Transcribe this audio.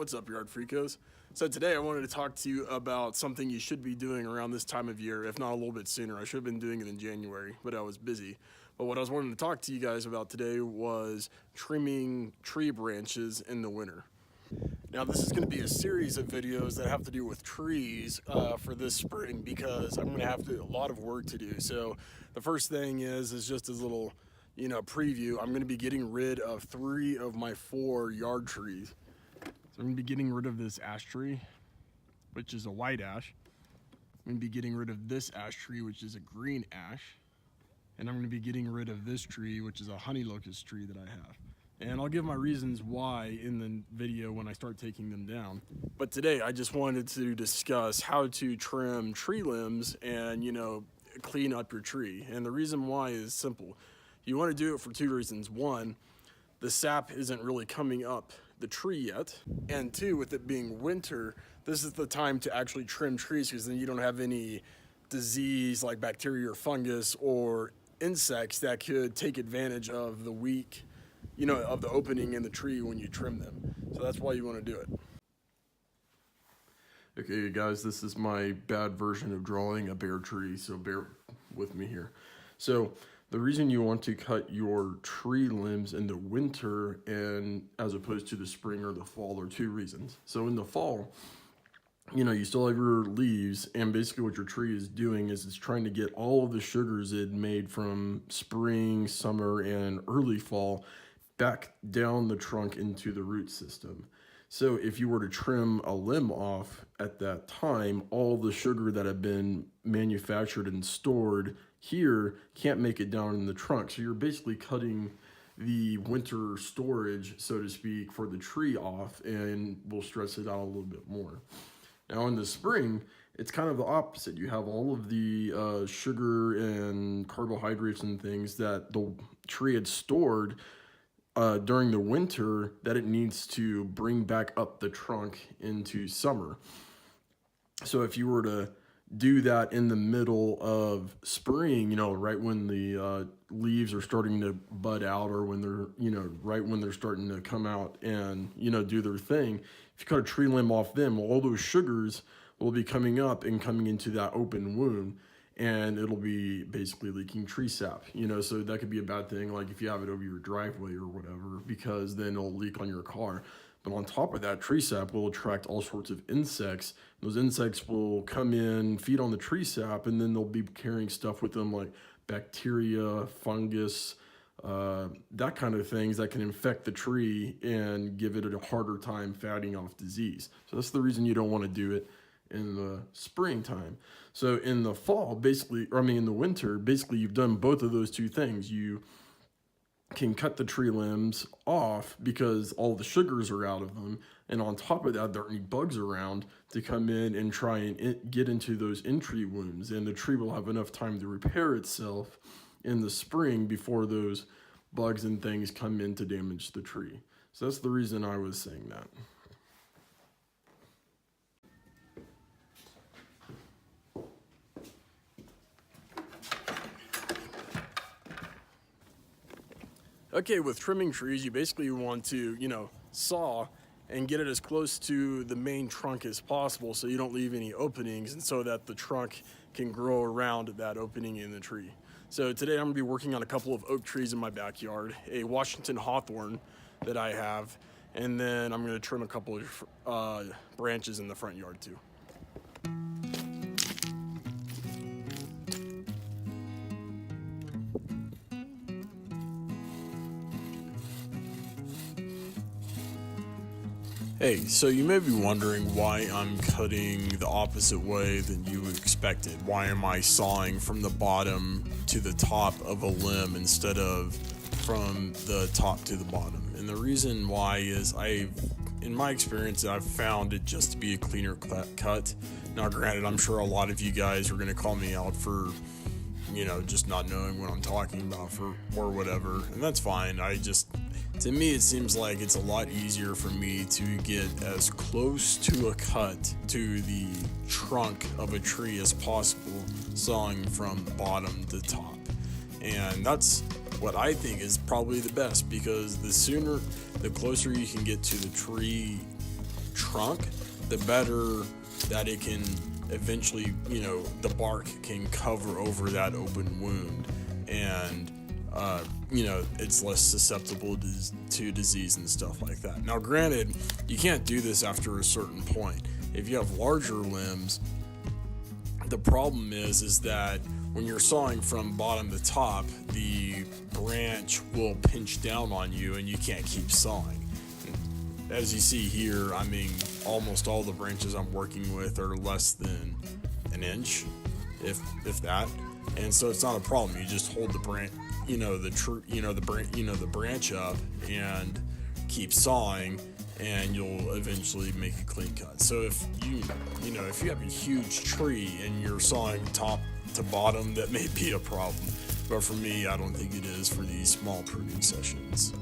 What's up, yard freakos? So today I wanted to talk to you about something you should be doing around this time of year, if not a little bit sooner. I should have been doing it in January, but I was busy. But what I was wanting to talk to you guys about today was trimming tree branches in the winter. Now this is going to be a series of videos that have to do with trees for this spring, because I'm going to have a lot of work to do. So the first thing is just a little preview. I'm going to be getting rid of 3 of my 4 yard trees. So I'm going to be getting rid of this ash tree, which is a white ash. I'm going to be getting rid of this ash tree, which is a green ash. And I'm going to be getting rid of this tree, which is a honey locust tree that I have. And I'll give my reasons why in the video when I start taking them down. But today I just wanted to discuss how to trim tree limbs and, clean up your tree. And the reason why is simple. You want to do it for 2 reasons. 1, the sap isn't really coming up the tree yet, and 2, with it being winter, this is the time to actually trim trees, because then you don't have any disease like bacteria or fungus or insects that could take advantage of the weak, of the opening in the tree when you trim them. So that's why you want to do it. Okay guys, this is my bad version of drawing a bare tree, so bear with me here. So the reason you want to cut your tree limbs in the winter and as opposed to the spring or the fall are 2 reasons. So in the fall, you still have your leaves, and basically what your tree is doing is it's trying to get all of the sugars it made from spring, summer, and early fall back down the trunk into the root system. So if you were to trim a limb off at that time, all the sugar that had been manufactured and stored here can't make it down in the trunk. So you're basically cutting the winter storage, so to speak, for the tree off, and will stress it out a little bit more. Now in the spring, it's kind of the opposite. You have all of the sugar and carbohydrates and things that the tree had stored during the winter that it needs to bring back up the trunk into summer. So if you were to do that in the middle of spring, right when the leaves are starting to bud out, or when they're, right when they're starting to come out and, do their thing, if you cut a tree limb off them, all those sugars will be coming up and coming into that open wound, and it'll be basically leaking tree sap, so that could be a bad thing, like if you have it over your driveway or whatever, because then it'll leak on your car. But on top of that, tree sap will attract all sorts of insects. Those insects will come in, feed on the tree sap, and then they'll be carrying stuff with them like bacteria, fungus, that kind of things that can infect the tree and give it a harder time fighting off disease. So that's the reason you don't want to do it in the springtime. So in the fall, in the winter, basically you've done both of those 2 things. You can cut the tree limbs off because all the sugars are out of them, and on top of that, there aren't any bugs around to come in and try and get into those entry wounds, and the tree will have enough time to repair itself in the spring before those bugs and things come in to damage the tree. So that's the reason I was saying that. Okay, with trimming trees, you basically want to, saw and get it as close to the main trunk as possible, so you don't leave any openings, and so that the trunk can grow around that opening in the tree. So today I'm going to be working on a couple of oak trees in my backyard, a Washington hawthorn that I have, and then I'm going to trim a couple of branches in the front yard too. Hey, so you may be wondering why I'm cutting the opposite way than you expected. Why am I sawing from the bottom to the top of a limb instead of from the top to the bottom? And the reason why is in my experience, I've found it just to be a cleaner cut. Now granted, I'm sure a lot of you guys are going to call me out for, just not knowing what I'm talking about or whatever, and that's fine. To me, it seems like it's a lot easier for me to get as close to a cut to the trunk of a tree as possible, sawing from the bottom to top. And that's what I think is probably the best, because the closer you can get to the tree trunk, the better that it can eventually, the bark can cover over that open wound, and it's less susceptible to disease and stuff like that. Now, granted, you can't do this after a certain point. If you have larger limbs, the problem is that when you're sawing from bottom to top, the branch will pinch down on you and you can't keep sawing. As you see here, I mean, almost all the branches I'm working with are less than an inch, if that. And so it's not a problem. You just hold the branch, the branch up and keep sawing, and you'll eventually make a clean cut. So if you have a huge tree and you're sawing top to bottom, that may be a problem. But for me, I don't think it is for these small pruning sessions.